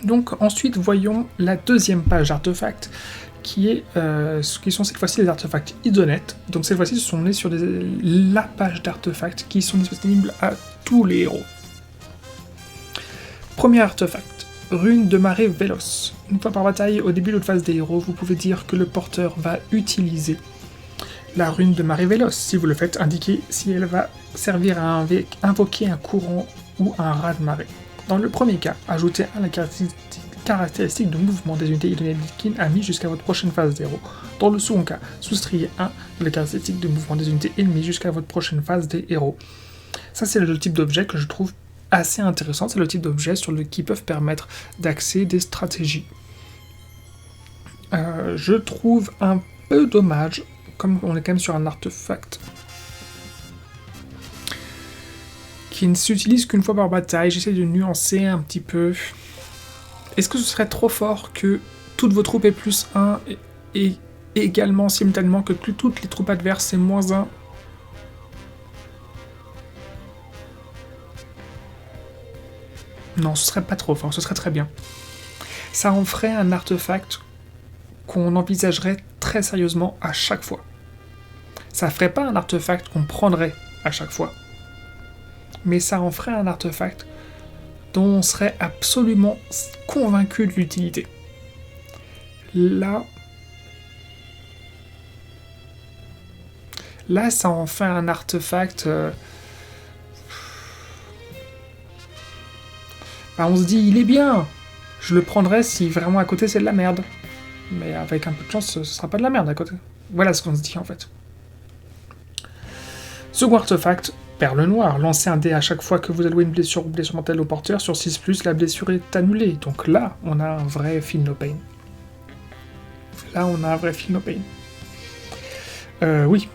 Donc ensuite, voyons la deuxième page d'artefacts, qui sont cette fois-ci les artefacts Idonet. Donc cette fois-ci, ce sont nés sur la page d'artefacts qui sont disponibles à tous les héros. Premier artefact, rune de marée véloce. Une fois par bataille, au début de l'autre phase des héros, vous pouvez dire que le porteur va utiliser la rune de marée véloce. Si vous le faites, indiquez si elle va servir à invoquer un courant ou un raz de marée. Dans le premier cas, ajoutez la caractéristique de mouvement des unités Idonet amies jusqu'à votre prochaine phase des héros. Dans le second cas, soustrayez de la caractéristique de mouvement des unités ennemies jusqu'à votre prochaine phase des héros. Ça, c'est le type d'objet que je trouve assez intéressant. C'est le type d'objet qui peuvent permettre d'axer des stratégies. Je trouve un peu dommage, comme on est quand même sur un artefact qui ne s'utilise qu'une fois par bataille. J'essaie de nuancer un petit peu. Est-ce que ce serait trop fort que toutes vos troupes aient plus 1 et également simultanément que toutes les troupes adverses aient moins 1? Non, ce serait pas trop fort, ce serait très bien. Ça en ferait un artefact qu'on envisagerait très sérieusement à chaque fois. Ça ferait pas un artefact qu'on prendrait à chaque fois. Mais ça en ferait un artefact dont on serait absolument convaincu de l'utilité. Là, ça en fait un artefact... on se dit, il est bien. Je le prendrais si vraiment à côté c'est de la merde. Mais avec un peu de chance, ce sera pas de la merde à côté. Voilà ce qu'on se dit en fait. Second artefact, perle noire. Lancez un dé à chaque fois que vous allouez une blessure ou blessure mortelle au porteur. Sur 6+, la blessure est annulée. Donc là, on a un vrai Feel No Pain. Oui,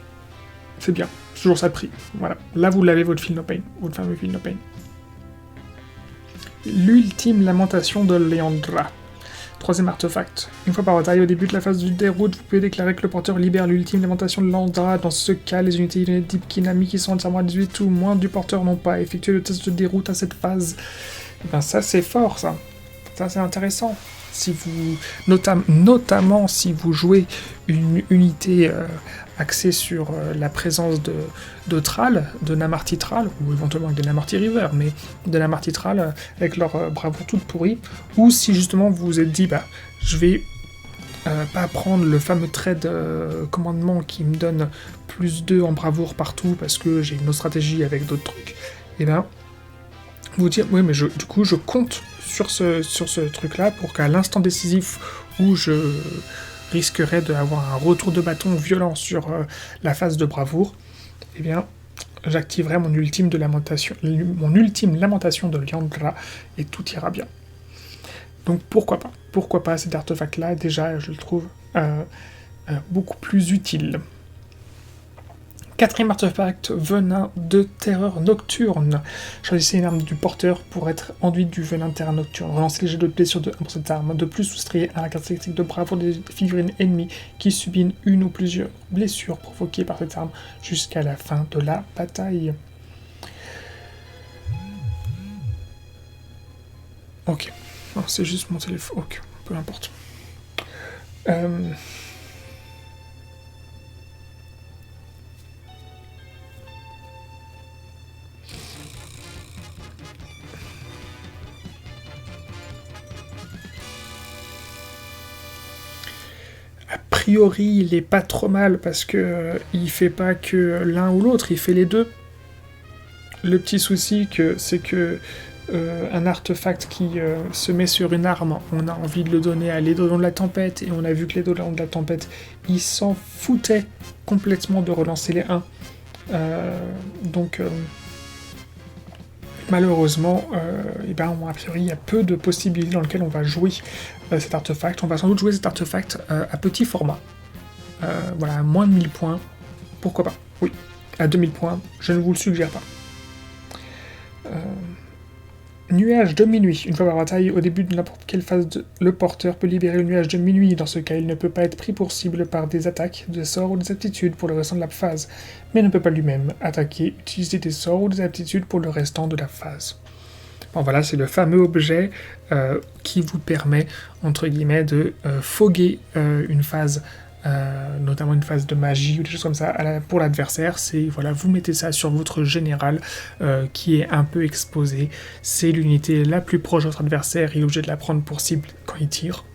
c'est bien. C'est toujours ça de prix. Voilà. Là, vous l'avez, votre Feel No Pain. Votre fameux Feel No Pain. L'ultime lamentation de Leandra. Troisième artefact. Une fois par bataille, au début de la phase de déroute, vous pouvez déclarer que le porteur libère l'ultime lamentation de Leandra. Dans ce cas, les unités Idonet d'Ipkinami qui sont entièrement à 18 ou moins du porteur n'ont pas effectué le test de déroute à cette phase. Et ben ça c'est fort ça. Ça c'est intéressant. Si vous, notamment si vous jouez une unité axée sur la présence de Thrall, de Namarti Thrall, ou éventuellement avec des Namarti River, mais de Namarti Thrall avec leur bravoure toute pourrie, ou si justement vous vous êtes dit, je vais pas prendre le fameux trait de commandement qui me donne plus 2 en bravoure partout parce que j'ai une autre stratégie avec d'autres trucs, et ben vous dire, oui mais du coup je compte sur ce truc-là pour qu'à l'instant décisif où je risquerais d'avoir un retour de bâton violent sur la phase de bravoure, eh bien, j'activerai mon ultime lamentation de Leandra et tout ira bien. Donc pourquoi pas? Pourquoi pas cet artefact-là? Déjà, je le trouve beaucoup plus utile. Quatrième artefact, venin de terreur nocturne. Choisissez une arme du porteur pour être enduite du venin de terreur nocturne. Relancez les jets de blessure de 1 pour cette arme. De plus, soustrayez à la caractéristique de bravoure des figurines ennemies qui subissent une ou plusieurs blessures provoquées par cette arme jusqu'à la fin de la bataille. Ok. Non, c'est juste mon téléphone. Ok, peu importe. A priori, il est pas trop mal parce que il fait pas que l'un ou l'autre, il fait les deux. Le petit souci, c'est que un artefact qui se met sur une arme, on a envie de le donner à l'Édolon de la Tempête, et on a vu que l'Édolon de la Tempête, il s'en foutait complètement de relancer les 1. Donc, malheureusement, a priori, il y a peu de possibilités dans lesquelles on va jouer cet artefact. On va sans doute jouer cet artefact à petit format. Voilà, à moins de 1000 points. Pourquoi pas? Oui, à 2000 points, je ne vous le suggère pas. Nuage de minuit. Une fois par bataille, au début de n'importe quelle phase, le porteur peut libérer le nuage de minuit. Dans ce cas, il ne peut pas être pris pour cible par des attaques, des sorts ou des aptitudes pour le restant de la phase, mais ne peut pas lui-même attaquer, utiliser des sorts ou des aptitudes pour le restant de la phase. Bon voilà, c'est le fameux objet qui vous permet, entre guillemets, de foguer une phase, notamment une phase de magie ou des choses comme ça pour l'adversaire. C'est, voilà, vous mettez ça sur votre général qui est un peu exposé. C'est l'unité la plus proche de votre adversaire, il est obligé de la prendre pour cible quand il tire.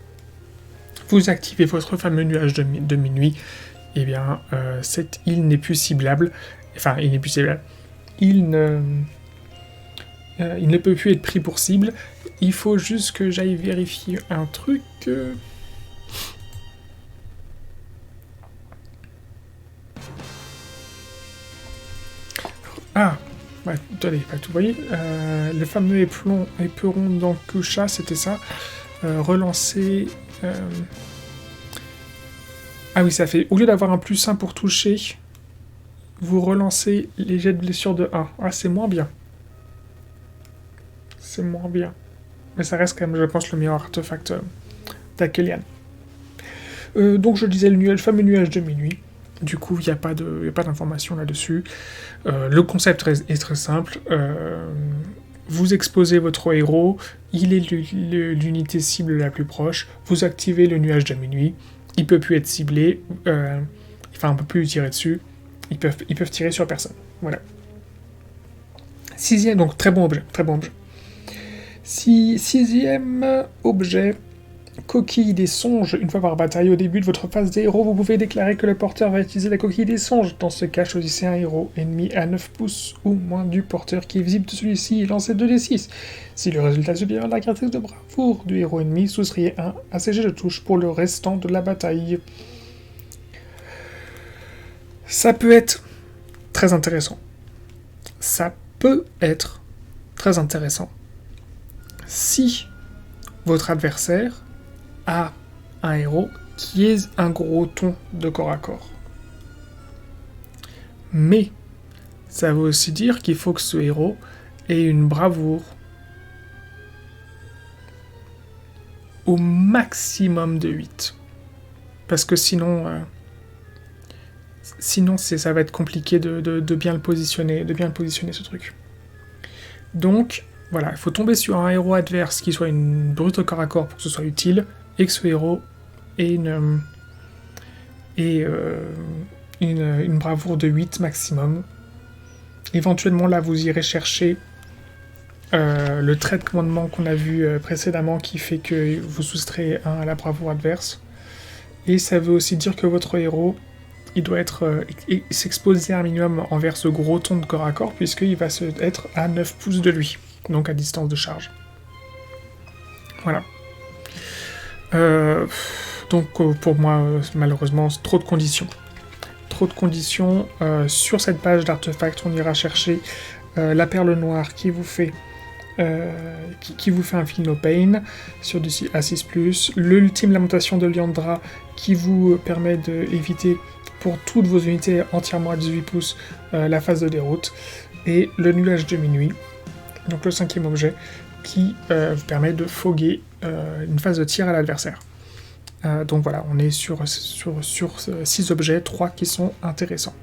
Vous activez votre fameux nuage de minuit, et bien cette île n'est plus ciblable. Enfin, il n'est plus ciblable. Il ne peut plus être pris pour cible. Il faut juste que j'aille vérifier un truc. Ah, bah, attendez, bah, vous voyez, le fameux éperon d'Ankusha, c'était ça. Relancer. Ah oui, ça fait. Au lieu d'avoir un +1 pour toucher, vous relancez les jets de blessure de 1. Ah, c'est moins bien. C'est moins bien. Mais ça reste quand même, je pense, le meilleur artefact d'Akelian. Donc je disais le fameux nuage de minuit. Du coup, il n'y a pas d'informations là-dessus. Le concept est très simple. Vous exposez votre héros, il est l'unité cible la plus proche, vous activez le nuage de minuit, il peut plus être ciblé, enfin on peut plus lui tirer dessus, ils peuvent tirer sur personne. Voilà. Sixième, donc très bon objet, très bon objet. Sixième objet, coquille des songes. Une fois par bataille, au début de votre phase des héros, vous pouvez déclarer que le porteur va utiliser la coquille des songes. Dans ce cas, choisissez un héros ennemi à 9 pouces ou moins du porteur qui est visible de celui-ci et lancez 2d6. Si le résultat est supérieur à la caractéristique de bravoure du héros ennemi, souscrivez un à ses jets de touche pour le restant de la bataille. Ça peut être très intéressant. Ça peut être très intéressant. Si votre adversaire a un héros qui est un gros ton de corps à corps. Mais ça veut aussi dire qu'il faut que ce héros ait une bravoure au maximum de 8. Parce que sinon ça va être compliqué de bien le positionner, ce truc. Donc, voilà, il faut tomber sur un héros adverse qui soit une brute au corps à corps pour que ce soit utile, et que ce héros ait une bravoure de 8 maximum. Éventuellement, là, vous irez chercher le trait de commandement qu'on a vu précédemment qui fait que vous soustrayez 1 à la bravoure adverse. Et ça veut aussi dire que votre héros, il doit s'exposer un minimum envers ce gros ton de corps à corps, puisqu'il va être à 9 pouces de lui, donc à distance de charge. Voilà. Donc pour moi, malheureusement, c'est trop de conditions. Trop de conditions. Sur cette page d'artefacts, on ira chercher la perle noire qui vous fait un Feel No Pain sur du A6+, l'ultime lamentation de Liandra qui vous permet d'éviter pour toutes vos unités entièrement à 18 pouces la phase de déroute, et le nuage de minuit, donc le 5e objet, qui vous permet de foguer une phase de tir à l'adversaire. Donc voilà, on est sur 6 objets, 3 qui sont intéressants.